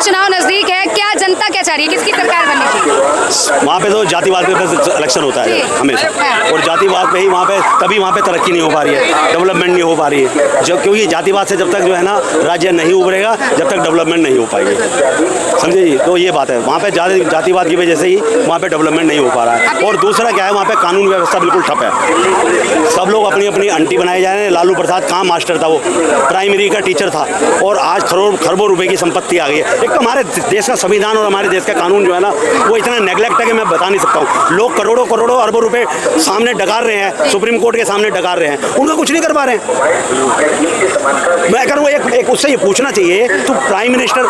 चुनाव नजदीक है, क्या जनता क्या चाह रही है, किसकी सरकार बननी चाहिए? वहाँ पे तो जातिवाद पे बस इलेक्शन होता है हमेशा, और जातिवाद पे ही वहाँ पे तरक्की नहीं हो पा रही है, डेवलपमेंट नहीं हो पा रही है। जो क्योंकि जातिवाद से जब तक जो है ना राज्य नहीं उभरेगा, जब तक डेवलपमेंट नहीं हो पाएगी, समझे जी। तो ये बात है, वहाँ पे जातिवाद की वजह से ही वहाँ पे डेवलपमेंट नहीं हो पा रहा है। और दूसरा क्या है, वहाँ पे कानून व्यवस्था बिल्कुल ठप है। सब लोग अपनी अपनी अंटी बनाए जा रहे हैं। लालू प्रसाद कहाँ मास्टर था, वो प्राइमरी का टीचर था, और आज खरबों रुपए की संपत्ति आ गई है। एक तो हमारे देश का संविधान और हमारे देश का कानून जो है ना, वो इतना नेग्लेक्ट है कि मैं बता नहीं सकता हूँ। लोग करोड़ों करोड़ों अरबों रुपए सामने डगार रहे हैं, सुप्रीम कोर्ट के सामने डगार रहे हैं, उनका कुछ नहीं कर पा रहे हैं। मैं अगर वो एक उससे ये पूछना चाहिए, तो प्राइम मिनिस्टर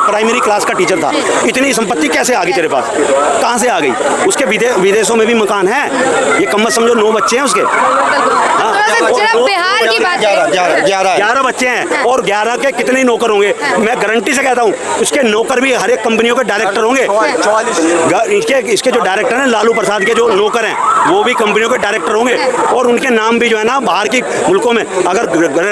प्राइमरी क्लास का टीचर था, इतनी संपत्ति कैसे आ गई तेरे पास, कहाँ से आ गई? उसके विदेशों में भी मकान है, ये कम समझो 9 बच्चे हैं उसके। बिहार की बात 11 बच्चे हैं, और 11 के कितने नौकर होंगे? मैं गारंटी से कहता हूँ उसके नौकर भी हर एक कंपनियों के डायरेक्टर होंगे। इसके जो डायरेक्टर हैं, लालू प्रसाद के जो नौकर हैं, वो भी कंपनियों के डायरेक्टर होंगे, और उनके नाम भी जो है ना बाहर की मुल्कों में अगर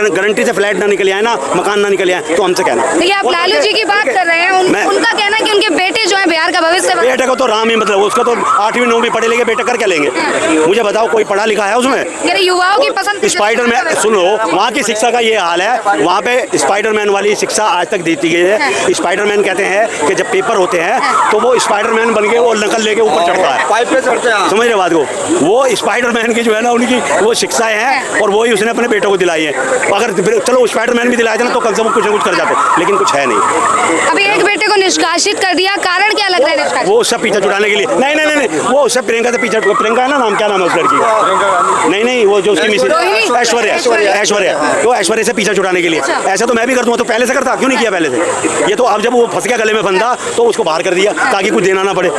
गारंटी से फ्लैट ना निकल आए ना, मकान ना निकल आए, तो हमसे कहना। देखिए आप लालू जी की बात कर रहे हैं, उनका कहना है कि उनके बेटे जो है बिहार का भविष्य। बेटे को तो राम ही मतलब, उसका तो 8वीं 9वीं पढ़े लिखे बेटे कर क्या लेंगे? मुझे बताओ, कोई पढ़ा लिखा है उसमें? युवाओं की पसंद स्पाइडरमैन, सुनो, वहाँ की शिक्षा का ये हाल है, वहाँ पे स्पाइडरमैन वाली शिक्षा आज तक देती गई है। स्पाइडरमैन कहते हैं कि जब पेपर होते हैं तो वो स्पाइडरमैन बन के वो नकल लेके ऊपर चढ़ता है, पाइप पे चढ़ते हैं, समझ रहे बात को? वो स्पाइडरमैन की जो है ना उनकी वो शिक्षाएं हैं, और वही उसने अपने बेटों को दिलाई है। अगर चलो स्पाइडरमैन भी दिलाया था ना, तो कम से कम कुछ ना कुछ कर जाते, लेकिन कुछ है नहीं। अभी एक बेटे को निष्कासित कर दिया, कारण क्या लग रहा है? वो उससे पीछा छुड़ाने के लिए। नहीं, वो उससे प्रियंका से पीछा, प्रियंका है ना नाम, क्या नाम है उस लड़की का? नहीं, वो जो उसकी मिसेज ऐश्वर्या, वो ऐश्वर्या से पीछा छुड़ाने के लिए। ऐसा तो मैं भी कर दूंगा, तो पहले से करता, क्यों नहीं किया पहले से? ये तो अब जब वो फंस गया गले में फंदा, तो उसको बाहर कर दिया ताकि कुछ देना ना पड़े।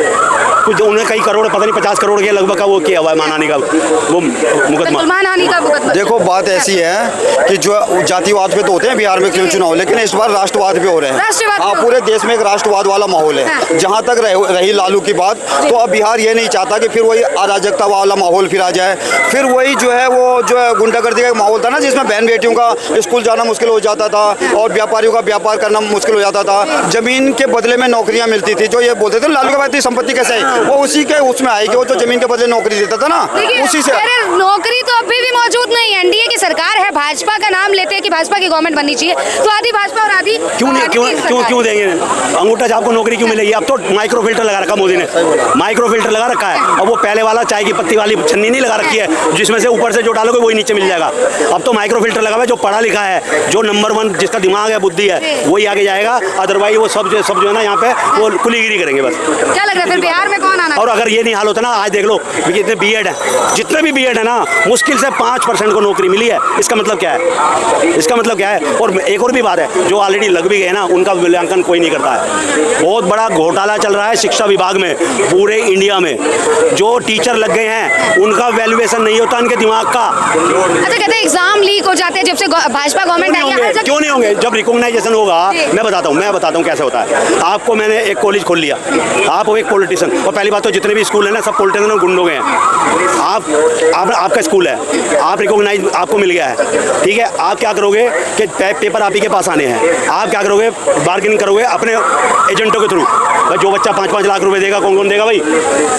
कुछ उन्हें कई करोड़, पता नहीं 50 करोड़ के लगभग का वो किया हुआ है मानहानि का वो मुकदमा। देखो बात ऐसी है कि जो जातिवाद पे तो होते हैं बिहार में क्यों चुनाव, लेकिन इस बार राष्ट्रवाद पे हो रहे हैं। हाँ, पूरे देश में एक राष्ट्रवाद वाला माहौल है। जहाँ तक रही लालू की बात, तो अब बिहार ये नहीं चाहता कि फिर वही अराजकता वाला माहौल फिर आ जाए, फिर वही जो है वो जो है गुंडागर्दी का माहौल था ना, जिसमें बहन बेटियों का स्कूल जाना मुश्किल हो जाता था, और व्यापारियों का व्यापार करना मुश्किल हो जाता था। जमीन के बदले में नौकरियां मिलती थी, जो ये बोलते थे लालू के बाद संपत्ति कैसे आई, वो उसी के उसमें आएगी, वो जो जमीन के बदले नौकरी देता था ना, उसी से। नौकरी तो अभी भी मौजूद नहीं है, एनडीए की सरकार है, भाजपा का नाम लेते हैं कि भाजपा की गवर्नमेंट बननी चाहिए, तो आधी भाजपा और आधी क्यों देंगे? अंगूठा छाप को नौकरी क्यों मिलेगी? अब तो माइक्रो फिल्टर लगा रखा मोदी ने, माइक्रो फिल्टर लगा रखा है। अब वो पहले वाला चाय की पत्ती वाली छन्नी नहीं लगा रखी है, जिसमें से ऊपर से जो डालोगे वही नीचे मिल जाएगा। अब तो माइक्रो फिल्टर लगा हुआ है, जो पढ़ा लिखा है, जो नंबर 1 जिसका दिमाग है, बुद्धि है, वही आगे जाएगा। अदरवाइज वो सब जो है ना यहाँ पे वो कुलीगिरी करेंगे बस। क्या लग रहा है फिर बिहार में कौन आना? और अगर ये नहीं हाल होता ना, आज देख लो कितने बीएड है, जितने भी बीएड है ना, मुश्किल से 5% को नौकरी मिली है। इसका मतलब क्या है? इसका मतलब क्या है? और एक और भी बात है, जो ऑलरेडी लग भी गए ना, उनका मूल्यांकन कोई नहीं करता है। बहुत बड़ा घोटाला चल रहा है शिक्षा विभाग में पूरे इंडिया में। जो टीचर लग गए हैं उनका वैल्यूएशन नहीं होता उनके दिमाग का। अच्छा, कहते हैं एग्जाम लीक हो जाते हैं जब से भाजपा गवर्नमेंट आई है। क्यों नहीं होंगे? जब रिकॉग्नाइजेशन होगा, मैं बताता हूँ कैसे होता है। आपको मैंने एक कॉलेज खोल लिया, आप हो एक पॉलिटिशियन, और पहली बात तो जितने भी स्कूल है ना, सब पॉलिटिशियन और गुंडों के हैं। आपका स्कूल है, आप रिकॉग्नाइज आपको मिल गया है, ठीक है, आप क्या करोगे कि पेपर आप ही के पास आने हैं, आप क्या करोगे? बार्गेनिंग करोगे अपने एजेंटों के थ्रू। भाई जो बच्चा 5-5 लाख रुपए देगा, कौन देगा भाई?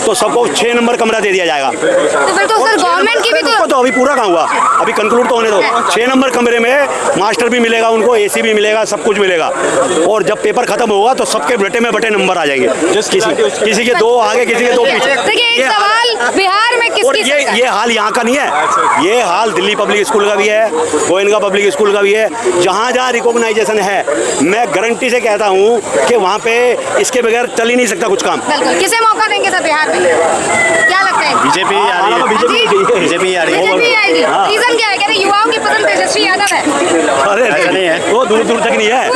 तो सबको 6 नंबर कमरा दे दिया जाएगा। तो फिर तो सर गवर्नमेंट की भी तो अभी पूरा कहाँ हुआ, अभी कंक्लूड तो होने दो। 6 नंबर कमरे में मास्टर भी मिलेगा उनको, एसी भी मिलेगा, सब कुछ मिलेगा, और जब पेपर खत्म होगा तो सबके बटे में बटे नंबर आ जाएंगे। किसी के 2 आगे, किसी के 2 पीछे। देखिए सवाल बिहार में और ये हाल यहाँ का नहीं है, ये हाल दिल्ली पब्लिक स्कूल का भी है, गोयनका पब्लिक स्कूल का भी है। जहाँ रिकॉग्नाइजेशन है, मैं गारंटी से कहता हूँ कि वहाँ पे इसके बगैर चल ही नहीं सकता कुछ काम। किसे मौका देंगे सर बिहार में? क्या लगता है? बीजेपी आ रही है, बीजेपी आ रही है। रीजन क्या है? कह रहे युवाओं की पसंद तेजस्वी यादव है। अरे नहीं है, वो दूर दूर तक नहीं है।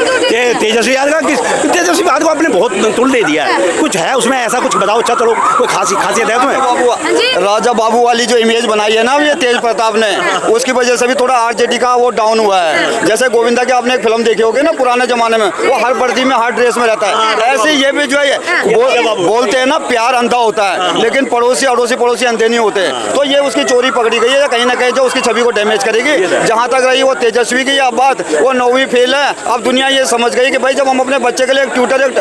तेजस्वी यादव तेजस्वी यादव को आपने बहुत तुल दे दिया है। कुछ है उसमें ऐसा कुछ बताओ, अच्छा चलो कोई खासियत है तुम्हें? राजा बाबू वाली जो इमेज बनाई है ना ये तेज प्रताप ने, उसकी वजह से भी थोड़ा आरजेडी का वो डाउन हुआ है। जैसे गोविंदा की आपने एक फिल्म देखी होगी ना पुराने जमाने में, वो हर वर्दी में हर ड्रेस में रहता है, ऐसे ये भी जो है बोलते हैं ना प्यार अंधा होता है, लेकिन पड़ोसी अंधे नहीं होते। तो ये उसकी चोरी पकड़ी गई है, कहीं ना कहीं जो उसकी छवि को डैमेज करेगी। जहाँ तक रही वो तेजस्वी की बात, वो 9वीं फेल है। अब दुनिया ये समझ गई कि भाई जब हम अपने बच्चे के लिए एक ट्यूटर, एक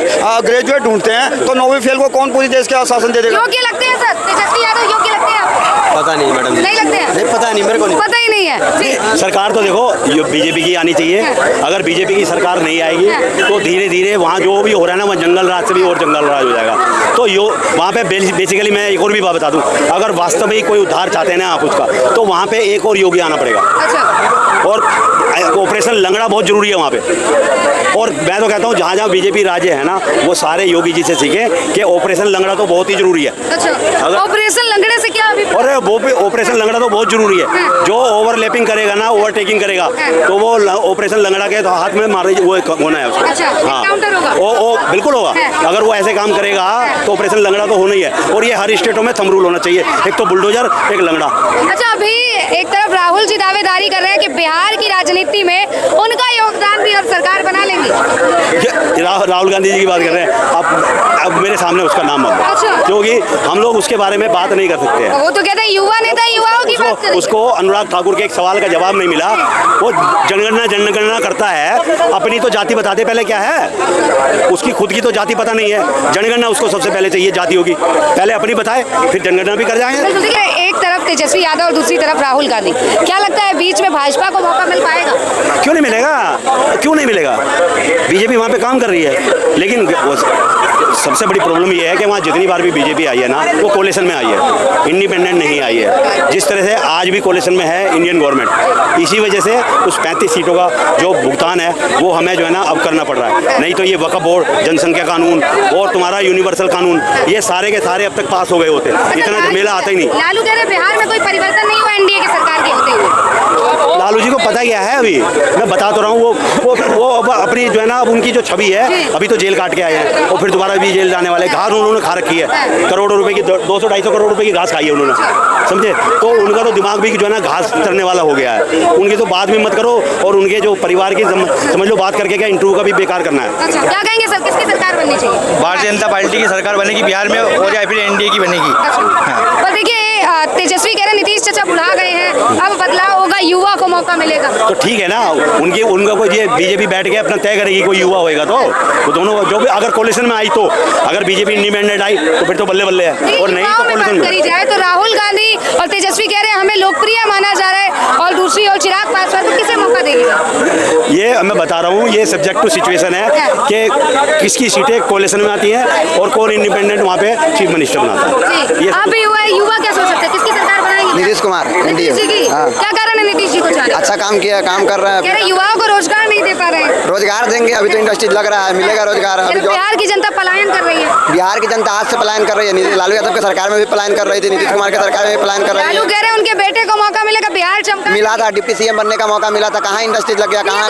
ग्रेजुएट ढूंढते हैं तो 9वीं फेल को कौन पूरी देश के शासन दे देगा। योग्य लगते हैं सर तेजस्वी यादव, योग्य लगते हैं आपको? पता नहीं मैडम, नहीं लगते हैं? नहीं पता नहीं, मेरे को नहीं पता ही नहीं है जी। सरकार तो देखो ये बीजेपी की आनी चाहिए। अगर बीजेपी की सरकार नहीं आएगी तो धीरे धीरे वहाँ जो भी हो रहा है ना, वहाँ जंगल राज से भी और जंगल राज हो जाएगा। तो वहाँ पे बेसिकली मैं एक और भी बात बता दूँ, अगर वास्तव में कोई उद्धार चाहते हैं ना आप उसका, तो वहाँ पे एक और योगी आना पड़ेगा। अच्छा। और ऑपरेशन लंगड़ा बहुत जरूरी है वहाँ पे। और मैं तो कहता हूँ जहाँ जहाँ बीजेपी राज्य है ना, वो सारे योगी जी से सीखे कि ऑपरेशन लंगड़ा तो बहुत ही जरूरी है। अच्छा, ऑपरेशन लंगड़े से क्या अभी? और वो भी ऑपरेशन लंगड़ा तो बहुत जरूरी है। जो ओवरलैपिंग करेगा ना, ओवरटेकिंग करेगा, तो वो ऑपरेशन लंगड़ा के तो हाथ में मार वो होना है उसको। अच्छा, काउंटर होगा? वो बिल्कुल होगा। अगर वो ऐसे काम करेगा तो ऑपरेशन लंगड़ा तो होना ही है। और ये हर स्टेटों में थंब रूल होना चाहिए, एक तो बुलडोजर, एक लंगड़ा। अच्छा, अभी एक तरफ राहुल जी दावेदारी कर रहे हैं कि बिहार की राजनीति में उनका योगदान भी अब सरकार बना लेंगे। राहुल गांधी जी की बात कर रहे हैं, अब मेरे सामने उसका नाम मत लो, क्योंकि हम लोग उसके बारे में बात नहीं कर सकते हैं। वो तो कहते हैं युवा नेता, युवाओं की बात करें। उसको अनुराग ठाकुर के एक सवाल का जवाब नहीं मिला। वो जनगणना करता है, अपनी तो जाति बताते पहले क्या है, उसकी खुद की तो जाति पता नहीं है। जनगणना उसको सबसे पहले चाहिए जाति होगी, पहले अपनी बताए फिर जनगणना भी कर जाएंगे। एक तरफ तेजस्वी यादव और दूसरी तरफ राहुल गांधी, क्या लगता है बीच में भाजपा को मौका मिल पाएगा? क्यों नहीं मिलेगा, क्यों नहीं मिलेगा? बीजेपी वहाँ पे काम कर रही है, लेकिन सबसे बड़ी प्रॉब्लम ये है कि वहाँ जितनी बार भी बीजेपी आई है ना, वो कोलिशन में आई है, इंडिपेंडेंट नहीं आई है। जिस तरह से आज भी कोलिशन में है इंडियन गवर्नमेंट, इसी वजह से उस 35 सीटों का जो भुगतान है वो हमें जो है ना अब करना पड़ रहा है। नहीं तो ये वक्फ बोर्ड, जनसंख्या कानून और तुम्हारा यूनिवर्सल कानून, ये सारे के सारे अब तक पास हो गए होते, इतना झमेला आता ही नहीं। लालू कह रहे बिहार में कोई परिवर्तन नहीं हुआ एनडीए की सरकार के होते हुए। लालू जी को पता क्या है, अभी मैं बता तो रहा हूँ, वो अपनी जो है ना, अब उनकी जो छवि है, अभी तो जेल काट के आए हैं और फिर दोबारा भी जेल जाने वाले। घास उन्होंने खा रखी है, करोड़ों रुपए की, 200-250 करोड़ रुपए की घास खाई है उन्होंने, समझे? तो उनका तो दिमाग भी जो है ना घास चरने वाला हो गया है। उनकी तो बात भी मत करो, और उनके जो परिवार की समझ लो बात करके क्या इंटरव्यू का भी बेकार करना है। अच्छा, क्या कहेंगे सर, किसकी सरकार बननी चाहिए? भारतीय जनता पार्टी की सरकार बनेगी बिहार में, और या फिर एनडीए की बनेगी। पर देखिए तेजस्वी कह रहे नीतीश चाचा बुला गए हैं, अब बदलाव होगा, युवा को मौका मिलेगा। तो ठीक है ना, उनका कोई ये बीजेपी बैठ के अपना तय करेगी कोई युवा होएगा तो वो दोनों जो भी अगर कोलिशन में आई, तो अगर बीजेपी इंडिपेंडेंट आई तो फिर तो बल्ले बल्ले है, और नहीं तो कोलिशन में करी जाए तो राहुल गांधी और तेजस्वी कह रहे हैं हमें लोकप्रिय माना जा रहा है, और दूसरी ओर चिराग पासवान, तो किसे मौका देगी? ये मैं बता रहा हूँ, ये सब्जेक्ट टू सिचुएशन है कि किसकी सीटें कोलिशन में आती हैं और कौन इंडिपेंडेंट वहाँ पे चीफ मिनिस्टर बनाता है। आप भी युवा क्या सोच सकते हैं, किसकी सरकार बनाएंगे? नीतीश कुमार, नीतीश जी की। क्या कारण है नीतीश जी को चाहते? अच्छा काम किया, काम कर रहे कह रहे युवाओं को रोजगार नहीं दे पा रहे हैं। रोजगार देंगे, अभी तो इंडस्ट्री लग रहा है, मिलेगा रोजगार। अभी जो बिहार की जनता पलायन कर रही है, बिहार की जनता आज से पलायन कर रही है। लालू यादव की सरकार में भी पलायन कर रही थी, नीतीश कुमार की सरकार में भी पलायन कर रही है। लालू कह रहे हैं उनके बेटे को मौका मिलेगा, बिहार चमका मिला था, डिप्टी सीएम बनने का मौका मिला था, कहाँ इंडस्ट्री लग गया, कहाँ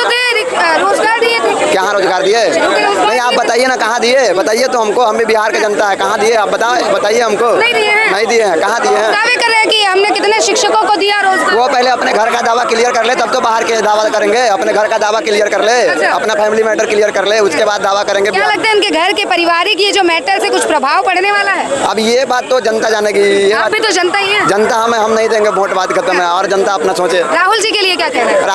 रोजगार दिए थे। कहाँ रोजगार दिए? नहीं, आप बताइए ना कहाँ दिए, बताइए तो हमको, हम भी बिहार की जनता है, कहाँ दिए आप बताइए हमको। नहीं दिए हैं, नहीं दिए हैं, कहाँ दिए हैं? दावे कर रहे हैं कि हमने कितने शिक्षकों को दिया रोजगार। वो पहले अपने घर का दावा क्लियर कर ले, तब तो बाहर के दावा करेंगे। अपने घर का दावा क्लियर कर ले, अपना फैमिली मैटर क्लियर कर ले, उसके बाद दावा करेंगे। क्या लगता है इनके घर के पारिवारिक ये जो मैटर से कुछ प्रभाव पड़ने वाला है? अब ये बात तो जनता जानेगी। आप भी तो जनता ही है। जनता हम नहीं देंगे वोट, बात खत्म है, और जनता अपना सोचे। राहुल जी के लिए क्या कहना है?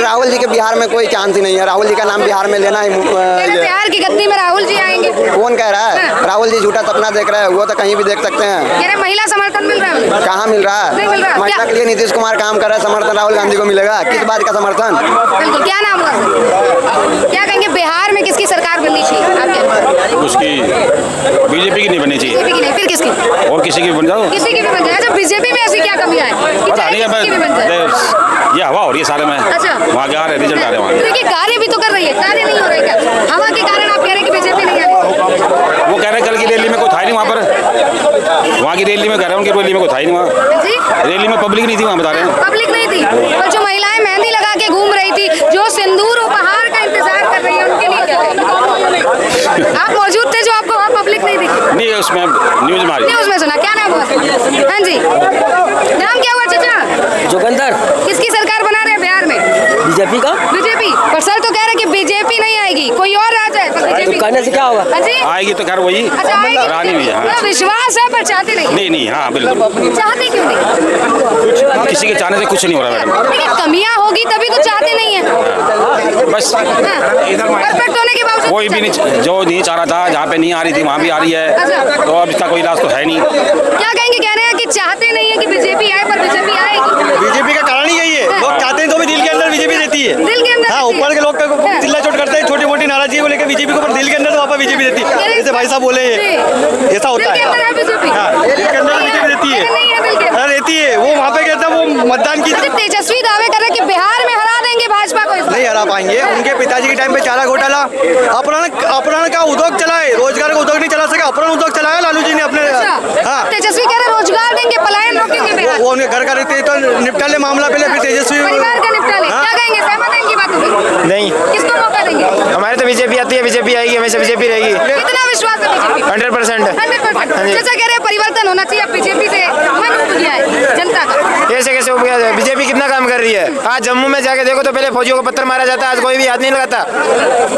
राहुल जी के बिहार में कोई चांस ही नहीं है। राहुल जी का नाम बिहार में लेना ही बिहार की गद्दी में राहुल जी आएंगे। कौन कह रहा है? राहुल जी झूठा सपना देख रहे हैं, वो तो कहीं भी देख सकते हैं। महिला समर्थन मिल रहा है? कहाँ मिल रहा है? महिला के लिए नीतीश कुमार काम कर रहा है, समर्थन राहुल गांधी को मिलेगा? किस बात का समर्थन? बिल्कुल। क्या नाम हुआ? क्या कहेंगे बिहार में किसकी सरकार बननी चाहिए? उसकी बीजेपी की नहीं बननी चाहिए। बीजेपी की नहीं, फिर किसकी? और किसी की भी बन जाओ, किसी की भी बन जाए। अच्छा, बीजेपी में ऐसी क्या कमियां है? पता नहीं है, ये हवा हो रही है सारे में। अच्छा, वहाँ क्या रिजल्ट आ रहे हैं वहाँ। देखिए कार्य भी तो कर रही है, कार्य नहीं हो रही क्या? हवा के कारण आप कह रहे हैं कि बीजेपी नहीं आ रही? वो कह रहे हैं कल की रैली में कोई था ही नहीं वहाँ पर, वहाँ की रैली में कह रहे हैं, उनकी रैली में कोई था ही नहीं वहाँ। रैली में पब्लिक नहीं थी वहाँ, बता रहे हैं पब्लिक नहीं थी। और जो महिलाएं मेहंदी लगा के घूम रही थी, जो सिंदूर उपहार का इंतजार कर रही है, उनके लिए क्या कहेंगे? आप मौजूद थे जो आपको वहाँ पब्लिक नहीं दिखी? नहीं, उसमें न्यूज में आ रही है। न्यूज में सुना। क्या नाम हुआ? हाँ जी, नाम क्या हुआ चाचा? जोगिंदर। किसकी सरकार बना रहे हैं बिहार में? बीजेपी का। बीजेपी? पर सर तो कह रहे हैं कि बीजेपी नहीं आएगी, कोई और आ जाए तो बीजेपी। कहने से क्या होगा? हाँ जी, आएगी तो खैर वही अच्छा आएगी। रानी भी है। हाँ। विश्वास है पर चाहते नहीं। नहीं, हाँ बिल्कुल। चाहते क्यों नहीं? किसी के चाहने से कुछ नहीं हो रहा मैडम। कमियां होगी तभी तो चाहते नहीं है। बस परफेक्ट होने के बावजूद कोई भी नहीं, जो नहीं चाह रहा था, जहाँ पे नहीं आ रही थी वहाँ भी आ रही है, तो अब इसका कोई इलाज तो है नहीं। क्या कहेंगे? कह रहे हैं कि चाहते नहीं है कि बीजेपी आए, पर बीजेपी आएगी। बीजेपी का कारण ही यही है, लोग चाहते हैं तो भी दिल के अंदर बीजेपी देती है। दिल के अंदर हाँ, ऊपर के लोग चिल्ला चोट करते हैं, छोटी मोटी नाराजगी को लेकर बीजेपी को, पर दिल के अंदर तो वहाँ पर बीजेपी देती है। जैसे भाई साहब बोले, ऐसा होता है। हाँ, दिल के अंदर बीजेपी देती है, रहती है। वो वहाँ पे कहता है वो मतदान की तेजस्वी दावे कर रहे हैं कि बिहार में हरा देंगे भाजपा को। नहीं हरा पाएंगे। उनके पिताजी के टाइम पे चारा घोटाला, अपहरण का उद्योग चला है, रोजगार का उद्योग नहीं चला सका, अपहरण उद्योग चलाया लालू जी ने अपने। हाँ, तेजस्वी कह रहे रोजगार देंगे, पलायन रोकेंगे बिहार। वो उनके घर का रहते तो निपटा ले मामला पहले, फिर तेजस्वी परिवार का निपटा ले। क्या कहेंगे? सहमत हैं इनकी बातों से? नहीं, किसको मौका देंगे? हमारे तो बीजेपी आती है, बीजेपी आएगी, हमेशा बीजेपी रहेगी। कितना विश्वास है बीजेपी? 100%। 100%। जैसा कह रहे हैं परिवर्तन होना चाहिए, अब बीजेपी से मन उठ गया है जनता का। ऐसे कैसे हो गया? बीजेपी कितना काम कर रही है। आज जम्मू में जाके देखो तो पहले फौजियों को पत्थर मारा जाता है, आज कोई भी हाथ नहीं लगाता।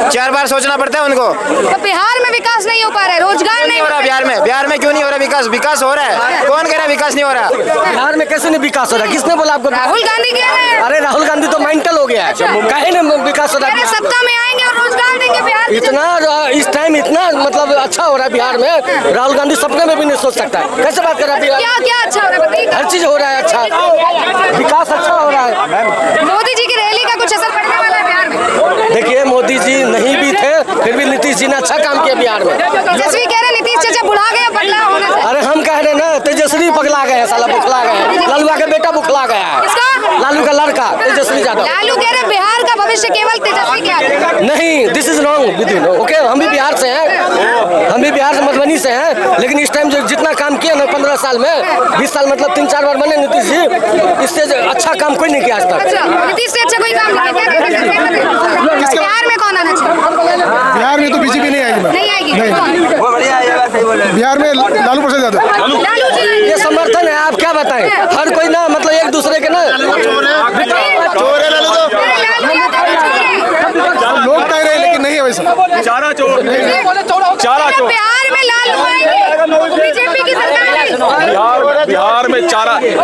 4 बार सोचना पड़ता है उनको। तो बिहार में विकास नहीं हो पा रहा है, रोजगार नहीं हो रहा बिहार में। बिहार में क्यों नहीं हो रहा विकास? विकास हो रहा है। कौन कह रहा है विकास नहीं हो रहा? बिहार में कैसे नहीं विकास हो रहा? किसने बोला आपको? राहुल गांधी कह रहे हैं। अरे राहुल गांधी तो मेंटल हो गया है, कहे ना विकास हो रहा है। सत्ता में आएंगे और रोजगार देंगे बिहार। इतना इस टाइम इतना मतलब अच्छा हो रहा है बिहार में, राहुल गांधी सपने में भी नहीं सोच सकता है। कैसे बात कर रहा है? क्या क्या अच्छा हो रहा है बताइए। हर चीज हो रहा है, अच्छा विकास अच्छा हो रहा है। मोदी जी की रैली का कुछ असर पड़ने वाला है बिहार में? देखिए, मोदी जी नहीं भी थे फिर भी नीतीश जी ने अच्छा काम किया बिहार में। तेजस्वी कह रहे नीतीश चाचा बुढ़ा गए, बदलाव होना चाहिए। अरे हम कह रहे ना, तेजस्वी पगला गए, साला बुखला गए। लालू का बेटा बुखला गया है। किसका? लालू का लड़का तेजस्वी यादव। लालू कह रहे बिहार का भविष्य केवल तेजस्वी के हाथ में। नहीं, this is wrong with you. Okay, हम भी बिहार से हैं, हम भी बिहार से मधुबनी से हैं, लेकिन इस टाइम जो जितना काम किया ना 15 साल में, 20 साल मतलब 3-4 बार बने नीतीश जी, इससे अच्छा काम कोई नहीं किया आज तक। अच्छा, नीतीश से अच्छा कोई काम नहीं किया। बिहार में कौन आना चाहिए? बिहार में तो बीजेपी नहीं आएगी। नहीं आएगी। बिहार में लालू प्रसाद यादव। लालू जी ये समर्थन है, आप क्या बताएं? हर कोई ना मतलब एक दूसरे के ना लोग कह रहे हैं, लेकिन नहीं है वैसा। चारा चोर बिहार में लालू आएंगे, बीजेपी की सरकार नहीं।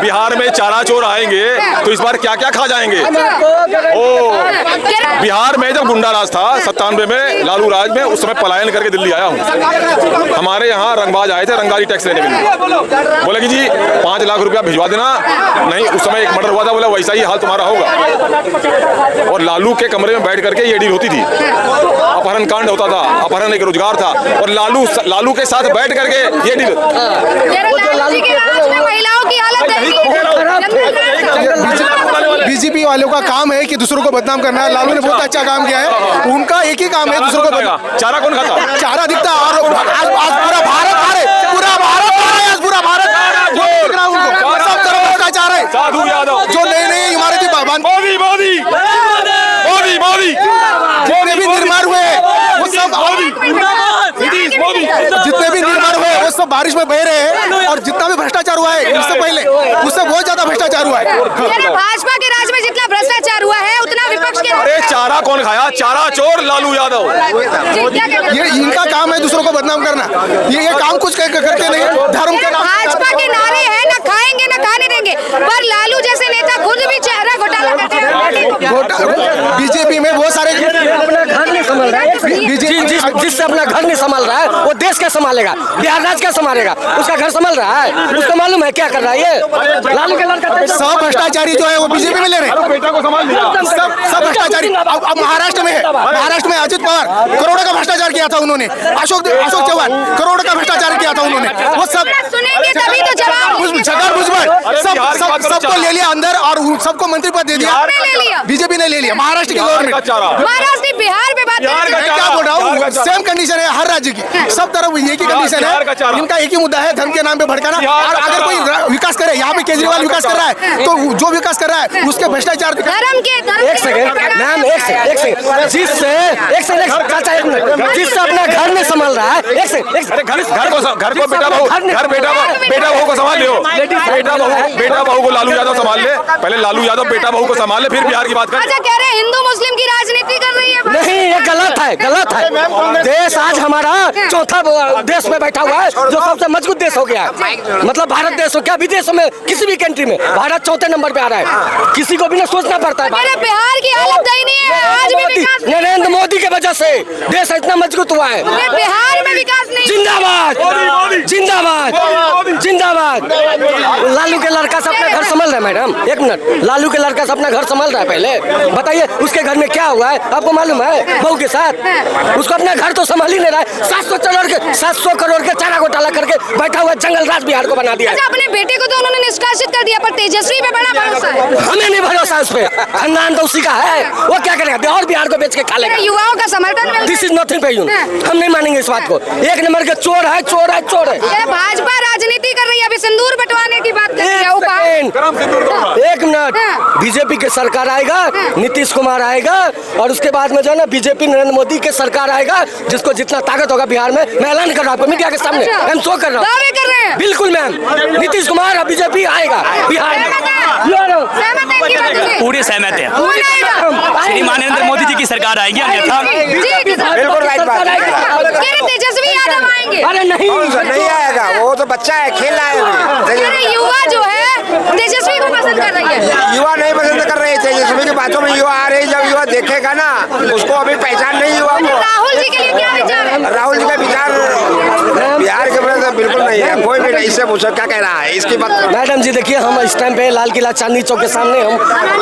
बिहार में चारा चोर आएंगे तो इस बार क्या क्या खा जाएंगे? बिहार में जब गुंडा राज था 97 में, लालू राज में, उस समय पलायन करके दिल्ली आया हूँ। हमारे यहाँ रंगबाज आए थे रंगारी टैक्स लेने के लिए, बोले कि जी 5 लाख रुपया भिजवा देना। नहीं, उस समय एक मर्डर हुआ था, बोला वैसा ही हाल तुम्हारा होगा। और लालू के कमरे में बैठ करके ये डील होती थी, अपहरण कांड होता था, अपहरण एक रोजगार था, और लालू के साथ बैठ करके ये डील। महिलाओं की हालत बीजेपी वालों का काम है कि दूसरों को बदनाम करना है। लालू ने बहुत अच्छा काम किया है, उनका एक ही काम है दूसरों को बदनाम। चारा कौन खाता? चारा दिखता है, और आज पूरा भारत खा रहे, पूरा भारत उनको सब तरफ का चारा है। साधु यादव जो नई इमारतें मोदी जितने भी निर्माण हुए वो सब जितने भी निर्माण हुए वो सब बारिश में बह रहे हैं, और जितना भी भ्रष्टाचार हुआ है इससे पहले उससे बहुत ज्यादा भ्रष्टाचार हुआ है। भाजपा के राज में जितना भ्रष्टाचार हुआ है उतना विपक्ष के। अरे चारा कौन खाया? चारा चोर लालू यादव। ये इनका काम है दूसरों को बदनाम करना, ये काम कुछ करते नहीं। धर्म के नाम भाजपा के नारे हैं ना खाएंगे ना खाने देंगे, पर लालू जैसे नेता खुद भी चारा घोटाला करते हैं। बीजेपी में बहुत सारे अपना घर नहीं संभाल रहा है, जिससे अपना घर नहीं संभाल रहा है वो देश क्या संभालेगा? बिहार राज्य क्या संभालेगा? उसका घर संभाल रहा है, उसको मालूम है क्या कर रहा है ये लालू के लड़का। सब भ्रष्टाचारी जो है वो बीजेपी में ले रहे हैं, बेटा को संभाल लिया। सब भ्रष्टाचारी। अब महाराष्ट्र में है, महाराष्ट्र में अजित पवार करोड़ों का भ्रष्टाचार किया था उन्होंने, अशोक चौहान करोड़ों का भ्रष्टाचार किया था उन्होंने। वो सब सुनेंगे तभी तो जवाब। जगह भुजबल सबको ले लिया अंदर और सबको मंत्री पद दे दिया। बीजेपी ने ले लिया महाराष्ट्र की गवर्नमेंट। महाराष्ट्र बिहार में बात क्या बोल रहा हूँ, सेम कंडीशन है हर राज्य की, सब तरफ एक ही कंडीशन है। इनका एक ही मुद्दा है, धर्म के नाम पे भड़काना। और अगर कोई विकास करे, यहाँ पे केजरीवाल विकास कर रहा है तो जो विकास कर रहा है उसके भ्रष्टाचार। धर्म के एक सेकंड मैम, एक सेकंड जिससे अपना घर नहीं संभाल रहा है, घर को बेटा बहू को संभाल लियो। बेटा बहू को लालू यादव संभाल ले, पहले लालू यादव बेटा बहू को संभाल ले, फिर बिहार की बात कर। अच्छा, कह रहे हैं हिंदू मुस्लिम की राजनीति कर रही है। नहीं, ये गलत है, है, गलत है। देश आज हमारा चौथा देश में बैठा हुआ है जो सबसे मजबूत देश हो गया है। मतलब भारत देश हो क्या, विदेशों में किसी भी कंट्री में भारत चौथे नंबर पे आ रहा है। किसी को भी ना सोचना पड़ता है। बिहार की हालत दयनीय है, आज भी विकास नहीं। नरेंद्र मोदी के वजह से देश इतना मजबूत हुआ है। बिहार में विकास नहीं। जिंदाबाद जिंदाबाद जिंदाबाद। लालू के लड़का से अपना घर संभाल रहा है मैडम, एक मिनट। लालू के लड़का से अपना घर संभाल रहा है। पहले बताइए उसके घर में क्या हुआ है, आपको मालूम है? बहू के साथ उसको अपना घर तो संभाल ही नहीं रहा है। 700 करोड़ के चारा घोटाला करके बैठा हुआ जंगल राज बिहार को बना दिया। अच्छा, अपने बेटे को तो उन्होंने निष्कासित कर दिया, पर तेजस्वी पे बड़ा भरोसा है। हमें नहीं भरोसा उस पे, खानदान तो उसी का है, वो क्या करेगा और बिहार को बेच के खा लेगा। युवाओं का समर्थन। This is nothing for you. हम नहीं मानेंगे इस बात को। एक नंबर के चोर है, चोर है, चोर है। भाजपा राजनीति कर रही है, अभी सिंदूर बंटवाने की बात कर रही है। एक मिनट, बीजेपी की सरकार आएगा, नीतीश कुमार आएगा और उसके बाद में जो है ना बीजेपी नरेंद्र मोदी की सरकार आएगा, जिसको जितना ताकत होगा बिहार में, मैं ऐलान कर रहा हूँ आपको मीडिया के सामने, हम शो कर रहा हूँ। दावे कर रहे हैं बिल्कुल मैम, नीतीश कुमार और बीजेपी आएगा बिहार में। पूरी सहमत है। श्रीमान नरेंद्र मोदी जी की सरकार आएगी, अन्यथा बिल्कुल राइट बात है। तेजस्वी यादव आएंगे। अरे नहीं आएगा, वो तो बच्चा है, खेल रहा है। युवा जो है तेजस्वी को पसंद कर रही है। युवा नहीं पसंद कर रहे तेजस्वी की बातों में। युवा आ रही, जब युवा देखेगा ना उसको अभी पहचान नहीं युवा को। राहुल जी के लिए क्या विचार है? राहुल जी का विचार बिहार के बारे में बिल्कुल नहीं है। कोई भी नहीं, इससे पूछो क्या कह रहा है इसकी बात। मैडम जी देखिए, हम इस टाइम पे लाल किला चांदनी चौक के सामने हम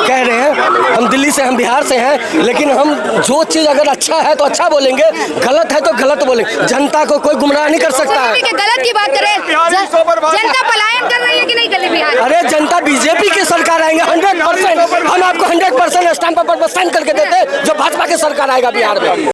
कह रहे हैं, हम दिल्ली से, हम बिहार से हैं, लेकिन हम जो चीज अगर अच्छा है तो अच्छा बोलेंगे, गलत है तो गलत बोलेंगे। जनता को कोई गुमराह नहीं कर सकता है। गलत की बात करें, जनता पलायन कर रही है कि नहीं कर रही बिहार? अरे जनता बीजेपी की सरकार आएंगे 100%। हम आपको 100% स्टैंप पेपर पर साइन करके देते जो भाजपा की सरकार आएगा बिहार में।